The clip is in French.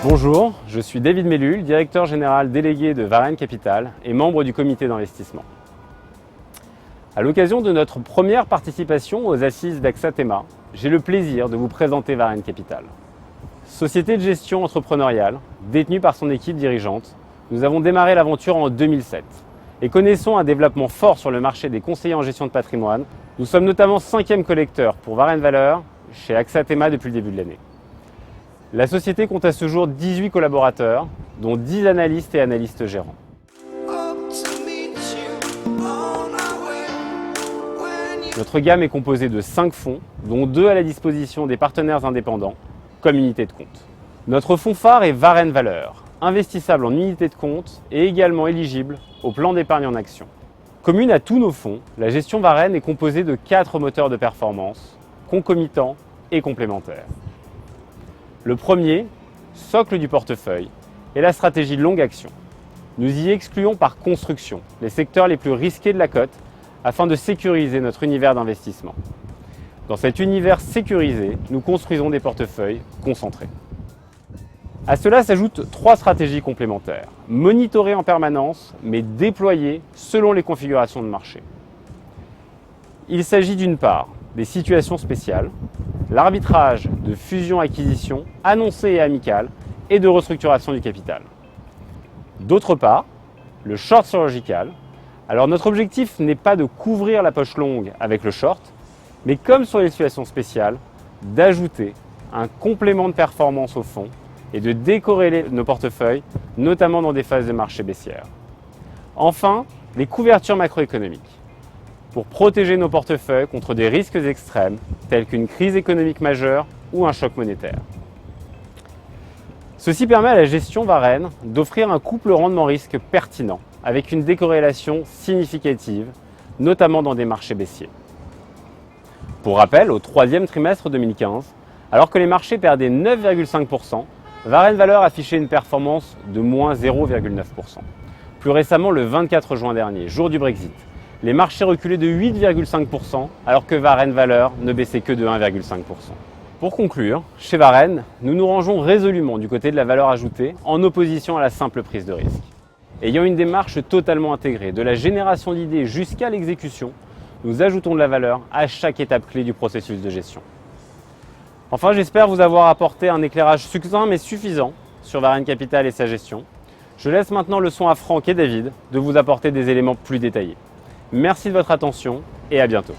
Bonjour, je suis David Mellul, directeur général délégué de Varenne Capital et membre du comité d'investissement. À l'occasion de notre première participation aux assises d'Axa-Thema, j'ai le plaisir de vous présenter Varenne Capital. Société de gestion entrepreneuriale, détenue par son équipe dirigeante, nous avons démarré l'aventure en 2007 et connaissons un développement fort sur le marché des conseillers en gestion de patrimoine. Nous sommes notamment 5e collecteur pour Varenne Valeur chez Axa-Thema depuis le début de l'année. La société compte à ce jour 18 collaborateurs, dont 10 analystes et analystes gérants. Notre gamme est composée de 5 fonds, dont 2 à la disposition des partenaires indépendants, comme unité de compte. Notre fonds phare est Varenne Valeur, investissable en unité de compte et également éligible au plan d'épargne en action. Commune à tous nos fonds, la gestion Varenne est composée de 4 moteurs de performance, concomitants et complémentaires. Le premier, socle du portefeuille, est la stratégie longue action. Nous y excluons par construction les secteurs les plus risqués de la cote afin de sécuriser notre univers d'investissement. Dans cet univers sécurisé, nous construisons des portefeuilles concentrés. À cela s'ajoutent 3 stratégies complémentaires, monitorées en permanence, mais déployées selon les configurations de marché. Il s'agit d'une part des situations spéciales, l'arbitrage de fusion-acquisition annoncée et amicale et de restructuration du capital. D'autre part, le short surgical. Alors notre objectif n'est pas de couvrir la poche longue avec le short, mais comme sur les situations spéciales, d'ajouter un complément de performance au fond et de décorréler nos portefeuilles, notamment dans des phases de marché baissière. Enfin, les couvertures macroéconomiques, pour protéger nos portefeuilles contre des risques extrêmes tels qu'une crise économique majeure ou un choc monétaire. Ceci permet à la gestion Varenne d'offrir un couple rendement-risque pertinent avec une décorrélation significative, notamment dans des marchés baissiers. Pour rappel, au 3e trimestre 2015, alors que les marchés perdaient 9,5%, Varenne Valeur affichait une performance de moins 0,9%. Plus récemment, le 24 juin dernier, jour du Brexit, les marchés reculaient de 8,5% alors que Varenne Valeur ne baissait que de 1,5%. Pour conclure, chez Varenne, nous nous rangeons résolument du côté de la valeur ajoutée en opposition à la simple prise de risque. Ayant une démarche totalement intégrée, de la génération d'idées jusqu'à l'exécution, nous ajoutons de la valeur à chaque étape clé du processus de gestion. Enfin, j'espère vous avoir apporté un éclairage succinct mais suffisant sur Varenne Capital et sa gestion. Je laisse maintenant le soin à Franck et David de vous apporter des éléments plus détaillés. Merci de votre attention et à bientôt.